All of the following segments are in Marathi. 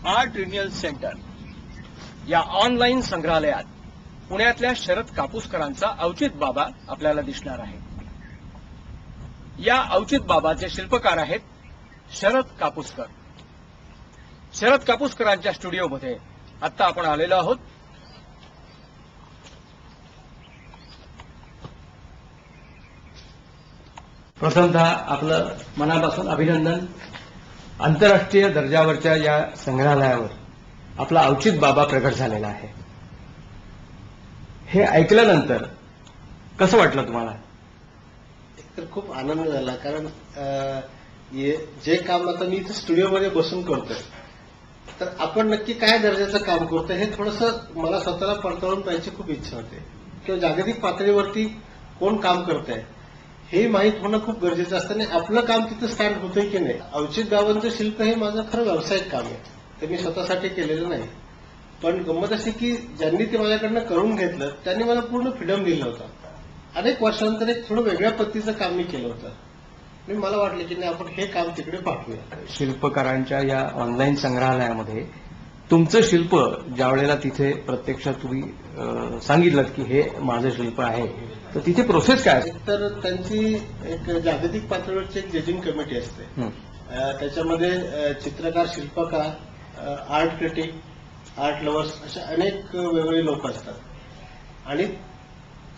आर्ट रिन्युअल सेंटर या ऑनलाईन संग्रहालयात पुण्यातल्या शरद कापूसकरांचा औचित बाबा आपल्याला दिसणार आहे। या औचित बाबाचे शिल्पकार आहेत शरद कापूसकर। शरद कापूसकरांच्या स्टुडिओमध्ये आता आपण आलेलो आहोत। प्रथमतः आपलं मनापासून अभिनंदन। आंतरराष्ट्रीय दर्जावरच्या या संग्रहालयावर आपला औचित बाबा प्रकट झालेला आहे। हे ऐकल्यानंतर कसं वाटलं तुम्हाला? एकतर खूप आनंद झाला, कारण जे काम आता मी स्टुडिओमध्ये बसून करतोय तर आपण नक्की काय दर्जाचं काम करतोय हे थोडंसं मला स्वतःला पडताळून पाहायची खूप इच्छा होते, किंवा जागतिक पातळीवरती कोण काम करतंय हे माहीत होणं खूप गरजेचं असतं आणि आपलं काम तिथं स्टँड होतंय की नाही। औचित बाबांचं शिल्प हे माझं खरं व्यावसायिक काम आहे, ते मी स्वतःसाठी केलेलं नाही। पण गंमत अशी की ज्यांनी ते माझ्याकडनं करून घेतलं त्यांनी मला पूर्ण फ्रीडम दिलं होतं। अनेक वर्षानंतर एक थोडं वेगळ्या पद्धतीचं काम मी केलं होतं आणि मला वाटलं की नाही, आपण हे काम तिकडे पाठवूया। शिल्पकारांच्या या ऑनलाईन संग्रहालयामध्ये तुमचं शिल्प ज्या वेळेला तिथे प्रत्यक्षात तुम्ही सांगितलं की हे माझं शिल्प आहे, तर तिथे प्रोसेस काय असते? तर त्यांची एक जागतिक पातळीवरची एक जजिंग कमिटी असते। त्याच्यामध्ये चित्रकार, शिल्पकार, आर्ट क्रिटिक, आर्ट लव्हर्स असे अनेक वेगवेगळे लोक असतात आणि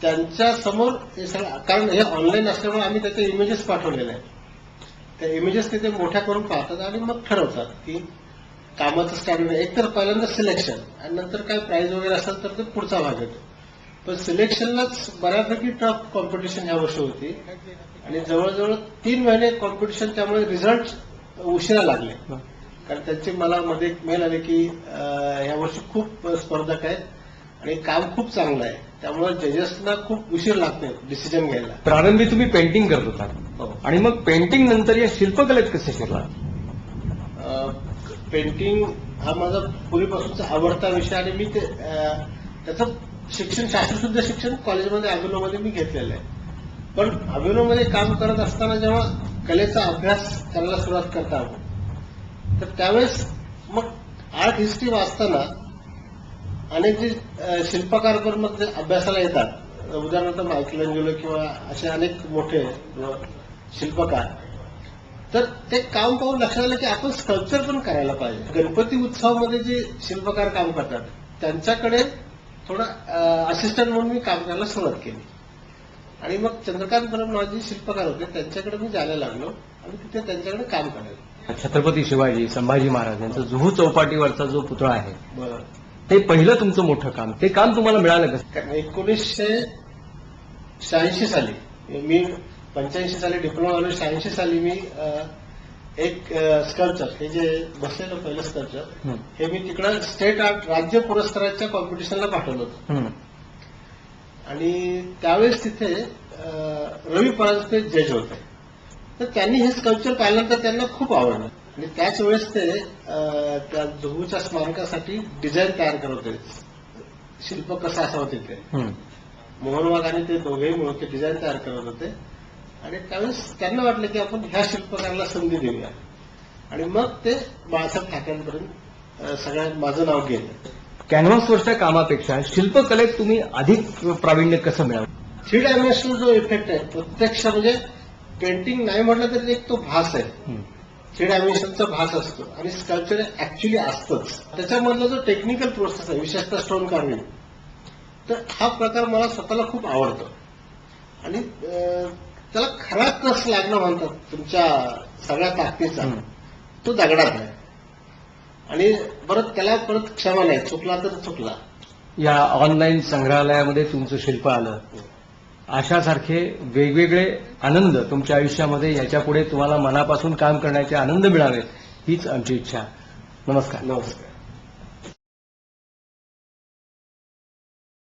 त्यांच्या समोर हे सगळं, कारण हे ऑनलाईन असल्यामुळे आम्ही त्याचे इमेजेस पाठवलेले आहेत। त्या इमेजेस तिथे मोठ्या करून पाहतात आणि मग ठरवतात की कामाचं स्टँडर्ड एक तर पहिल्यांदा सिलेक्शन आणि नंतर काय प्राइज वगैरे असेल तर ते पुढचा भाग येतो। पण सिलेक्शनलाच बऱ्यापैकी टफ कॉम्पिटिशन या वर्षी होती आणि जवळजवळ 3 महिने कॉम्पिटिशन, त्यामुळे रिझल्ट उशिरा लागले। कारण त्यांचे मला मध्ये एक मेल आले की या वर्षी खूप स्पर्धक आहेत आणि काम खूप चांगलं आहे, त्यामुळे जजेसना खूप उशीर लागते डिसिजन घ्यायला। प्रारंभी तुम्ही पेंटिंग करत होता आणि मग पेंटिंग नंतर या शिल्पकलेत कसे शिरला? पेंटिंग हा माझा पूर्वीपासूनचा आवडता विषय आणि मी त्याचं शिक्षण, शास्त्रशुद्ध शिक्षण कॉलेजमध्ये अभिनवमध्ये मी घेतलेलं आहे। पण अभिनवमध्ये काम करत असताना जेव्हा कलेचा अभ्यास करायला सुरुवात करता आपण, तर त्यावेळेस मग आर्ट हिस्ट्री वाचताना अनेक जे शिल्पकार पण मग जे अभ्यासाला येतात, उदाहरणार्थ मायकलँजेलो किंवा असे अनेक मोठे शिल्पकार, तर ते काम पाहून लक्षात आलं की आपण स्कल्पचर पण करायला पाहिजे। गणपती उत्सवामध्ये जे शिल्पकार काम करतात त्यांच्याकडे थोडं असिस्टंट म्हणून मी काम करायला सुरुवात केली आणि मग चंद्रकांत परब नावाचे शिल्पकार होते, त्यांच्याकडे मी जायला लागलो आणि तिथे त्यांच्याकडे काम करायला। छत्रपती शिवाजी, संभाजी महाराज यांचा जुहू चौपाटीवरचा जो पुतळा आहे, बरं, ते पहिलं तुमचं मोठं काम, ते काम तुम्हाला मिळालं कसं? 1986 साली मी 85 साली डिप्लोमा झालो, 86 साली मी एक स्कल्पचर, हे जे बसलेलं पहिलं स्कल्पचर, हे मी तिकडं स्टेट आर्ट राज्य पुरस्काराच्या कॉम्पिटिशनला पाठवलं होतं आणि त्यावेळेस तिथे रवी परांजपे जज होते। तर त्यांनी हे स्कल्पचर पाहिल्यानंतर त्यांना खूप आवडलं आणि त्याच वेळेस ते त्या जुहूच्या स्मारकासाठी डिझाईन तयार करत होते, शिल्प कसं असावं तिथे। मोहन वाघ आणि ते दोघेही मिळून ते डिझाईन तयार करत होते आणि त्यावेळेस त्यांना वाटलं की आपण ह्या शिल्पकाराला संधी देऊया आणि मग ते बाळासाहेब ठाकरेंपर्यंत सगळ्यात माझं नाव गेलं। कॅनव्हासवरच्या कामापेक्षा शिल्पकलेत तुम्ही अधिक प्रावीण्य कसं मिळालं? 3 डायमेन्शनल जो इफेक्ट आहे, प्रत्यक्ष म्हणजे पेंटिंग नाही म्हटलं तरी एक तो भास आहे, 3 डायमेन्शनचा भास असतो आणि स्कल्पचर ऍक्च्युली असतंच। त्याच्यामधला जो टेक्निकल प्रोसेस आहे, विशेषतः स्टोन कार्विंग, तर हा प्रकार मला स्वतःला खूप आवडतो आणि त्याला खरा कस लागणं म्हणतात तुमच्या सगळ्या ताकदीचा, तो दगडात आहे आणि परत त्याला परत क्षमा नाही, चुकला तर चुकला। या ऑनलाईन संग्रहालयामध्ये तुमचं शिल्प आलं, अशासारखे वेगवेगळे आनंद तुमच्या आयुष्यामध्ये याच्यापुढे तुम्हाला मनापासून काम करण्याचे आनंद मिळावे हीच आमची इच्छा। नमस्कार. नमस्कार.